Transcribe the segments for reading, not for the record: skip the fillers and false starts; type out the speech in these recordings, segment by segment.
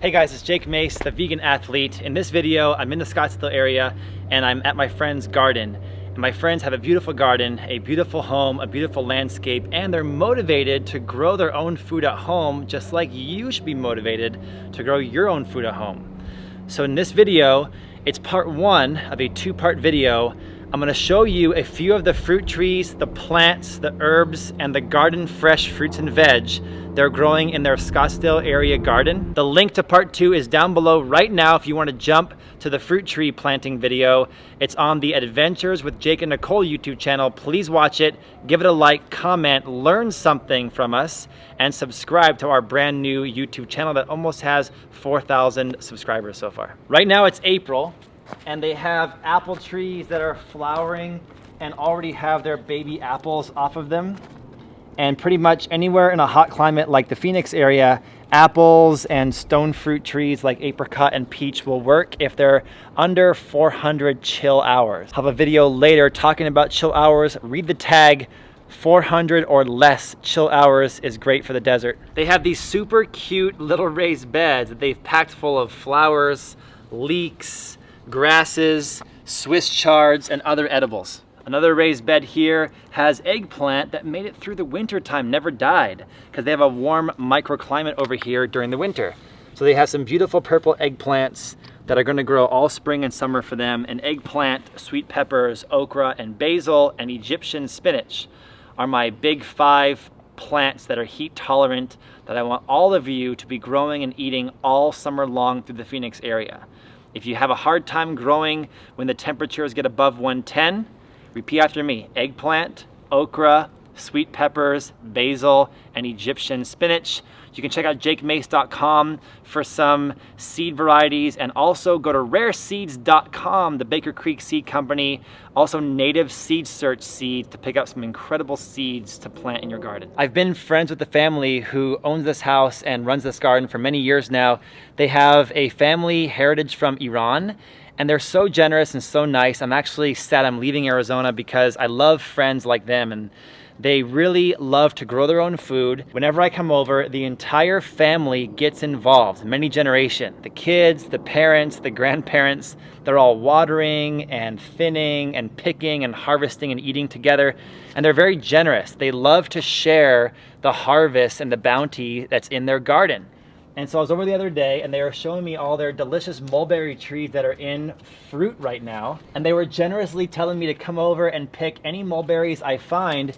Hey guys, it's Jake Mace, the vegan athlete. In this video, I'm in the Scottsdale area and I'm at my friend's garden. And my friends have a beautiful garden, a beautiful home, a beautiful landscape, and they're motivated to grow their own food at home, just like you should be motivated to grow your own food at home. So in this video, it's part one of a two-part video. I'm gonna show you a few of the fruit trees, the plants, the herbs, and the garden fresh fruits and veg they're growing in their Scottsdale area garden. The link to part two is down below right now if you wanna jump to the fruit tree planting video. It's on the Adventures with Jake and Nicole YouTube channel. Please watch it, give it a like, comment, learn something from us, and subscribe to our brand new YouTube channel that almost has 4,000 subscribers so far. Right now it's April, and they have apple trees that are flowering and already have their baby apples off of them. And pretty much anywhere in a hot climate like the Phoenix area, apples and stone fruit trees like apricot and peach will work if they're under 400 chill hours. I'll have a video later talking about chill hours. Read the tag. 400 or less chill hours is great for the desert. They have these super cute little raised beds that they've packed full of flowers, leeks, grasses, Swiss chards, and other edibles. Another raised bed here has eggplant that made it through the winter time, never died, because they have a warm microclimate over here during the winter. So they have some beautiful purple eggplants that are gonna grow all spring and summer for them. And eggplant, sweet peppers, okra, and basil, and Egyptian spinach are my big 5 plants that are heat tolerant that I want all of you to be growing and eating all summer long through the Phoenix area. If you have a hard time growing when the temperatures get above 110, repeat after me: eggplant, okra, sweet peppers, basil, and Egyptian spinach. You can check out jakemace.com for some seed varieties, and also go to rareseeds.com, the Baker Creek Seed Company, also Native Seed Search seeds, to pick up some incredible seeds to plant in your garden. I've been friends with the family who owns this house and runs this garden for many years now. They have a family heritage from Iran, and they're so generous and so nice. I'm actually sad I'm leaving Arizona because I love friends like them, and they really love to grow their own food. Whenever I come over, the entire family gets involved, many generations. The kids, the parents, the grandparents, they're all watering and thinning and picking and harvesting and eating together. And they're very generous. They love to share the harvest and the bounty that's in their garden. And so I was over the other day and they were showing me all their delicious mulberry trees that are in fruit right now. And they were generously telling me to come over and pick any mulberries I find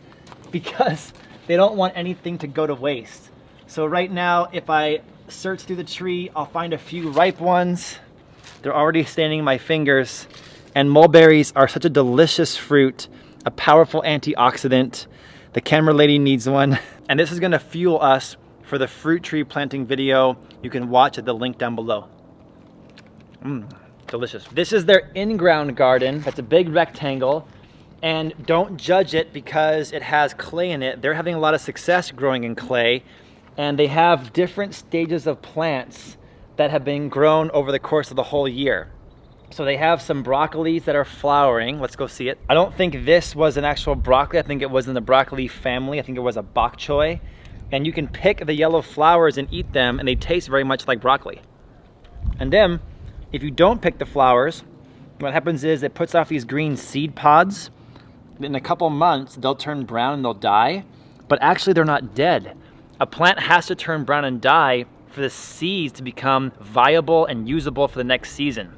because they don't want anything to go to waste. So right now, if I search through the tree, I'll find a few ripe ones. They're already staining my fingers. And mulberries are such a delicious fruit, a powerful antioxidant. The camera lady needs one. And this is gonna fuel us for the fruit tree planting video. You can watch at the link down below. Delicious. This is their InGround Garden. That's a big rectangle. And don't judge it because it has clay in it. They're having a lot of success growing in clay. And they have different stages of plants that have been grown over the course of the whole year. So they have some broccolis that are flowering. Let's go see it. I don't think this was an actual broccoli. I think it was in the broccoli family. I think it was a bok choy. And you can pick the yellow flowers and eat them, and they taste very much like broccoli. And then, if you don't pick the flowers, what happens is it puts off these green seed pods. In a couple months, they'll turn brown and they'll die, but actually they're not dead. A plant has to turn brown and die for the seeds to become viable and usable for the next season.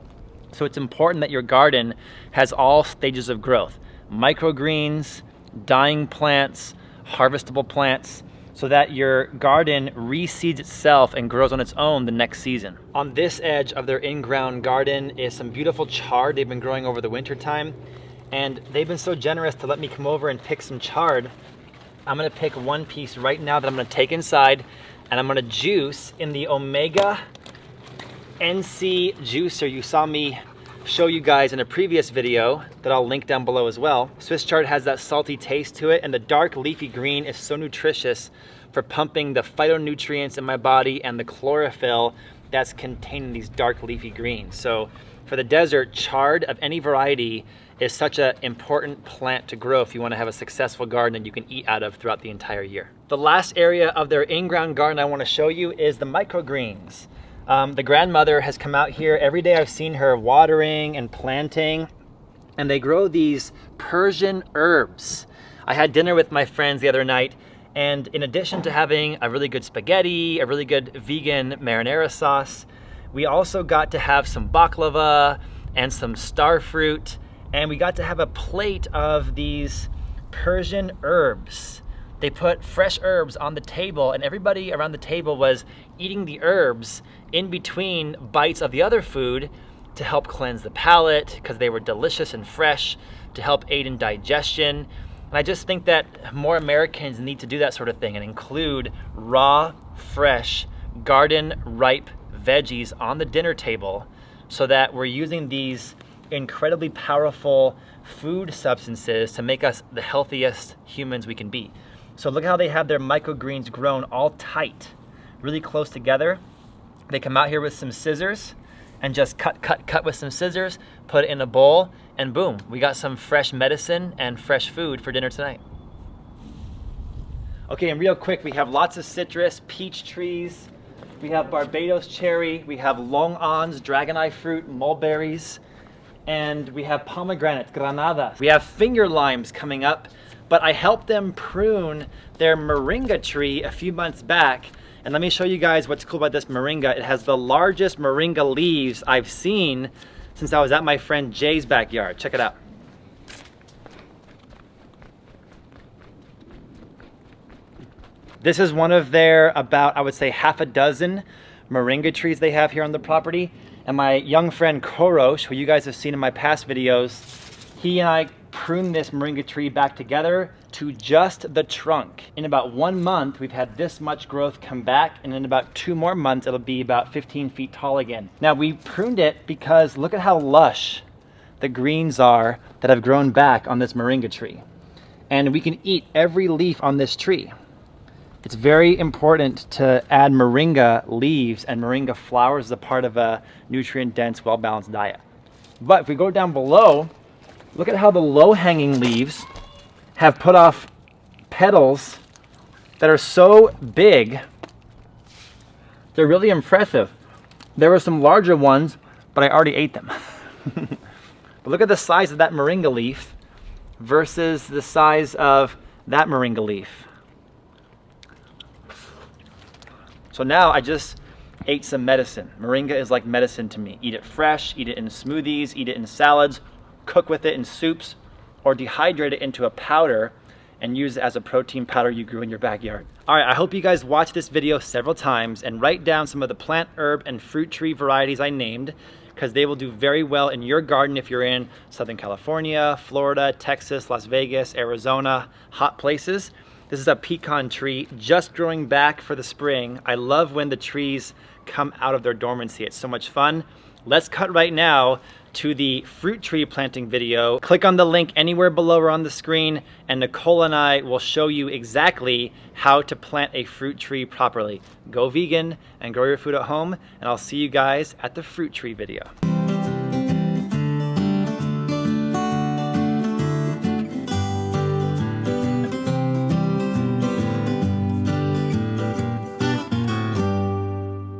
So it's important that your garden has all stages of growth: microgreens, dying plants, harvestable plants, so that your garden reseeds itself and grows on its own the next season. On this edge of their in-ground garden is some beautiful chard they've been growing over the winter time. And they've been so generous to let me come over and pick some chard. I'm gonna pick one piece right now that I'm gonna take inside, and I'm gonna juice in the Omega NC juicer you saw me show you guys in a previous video that I'll link down below as well. Swiss chard has that salty taste to it, and the dark leafy green is so nutritious for pumping the phytonutrients in my body and the chlorophyll that's contained in these dark leafy greens. So for the desert, chard of any variety is such an important plant to grow if you want to have a successful garden that you can eat out of throughout the entire year. The last area of their in-ground garden I want to show you is the microgreens. The grandmother has come out here. Every day I've seen her watering and planting, and they grow these Persian herbs. I had dinner with my friends the other night, and in addition to having a really good spaghetti, a really good vegan marinara sauce, we also got to have some baklava and some star fruit, and we got to have a plate of these Persian herbs. They put fresh herbs on the table, and everybody around the table was eating the herbs in between bites of the other food to help cleanse the palate, because they were delicious and fresh, to help aid in digestion. And I just think that more Americans need to do that sort of thing and include raw, fresh, garden ripe veggies on the dinner table, so that we're using these incredibly powerful food substances to make us the healthiest humans we can be. So look how they have their microgreens grown all tight, really close together. They come out here with some scissors and just cut with some scissors, put it in a bowl, and boom, we got some fresh medicine and fresh food for dinner tonight. Okay, and real quick, we have lots of citrus, peach trees, we have Barbados cherry, we have long ons, dragon eye fruit, mulberries, and we have pomegranates, granadas. We have finger limes coming up, but I helped them prune their moringa tree a few months back. And let me show you guys what's cool about this moringa. It has the largest moringa leaves I've seen since I was at my friend Jay's backyard. Check it out. This is one of their about, I would say, half a dozen moringa trees they have here on the property. And my young friend Korosh, who you guys have seen in my past videos, he and I pruned this moringa tree back together to just the trunk. In about 1 month, we've had this much growth come back, and in about 2 more months, it'll be about 15 feet tall again. Now, we pruned it because look at how lush the greens are that have grown back on this moringa tree. And we can eat every leaf on this tree. It's very important to add moringa leaves and moringa flowers as a part of a nutrient-dense, well-balanced diet. But if we go down below, look at how the low-hanging leaves have put off petals that are so big. They're really impressive. There were some larger ones, but I already ate them. But look at the size of that moringa leaf versus the size of that moringa leaf. So now I just ate some medicine. Moringa is like medicine to me. Eat it fresh, eat it in smoothies, eat it in salads, cook with it in soups, or dehydrate it into a powder and use it as a protein powder you grew in your backyard. All right, I hope you guys watch this video several times and write down some of the plant, herb, and fruit tree varieties I named, because they will do very well in your garden if you're in Southern California, Florida, Texas, Las Vegas, Arizona, hot places. This is a pecan tree just growing back for the spring. I love when the trees come out of their dormancy. It's so much fun. Let's cut right now to the fruit tree planting video. Click on the link anywhere below or on the screen, and Nicole and I will show you exactly how to plant a fruit tree properly. Go vegan and grow your food at home, and I'll see you guys at the fruit tree video.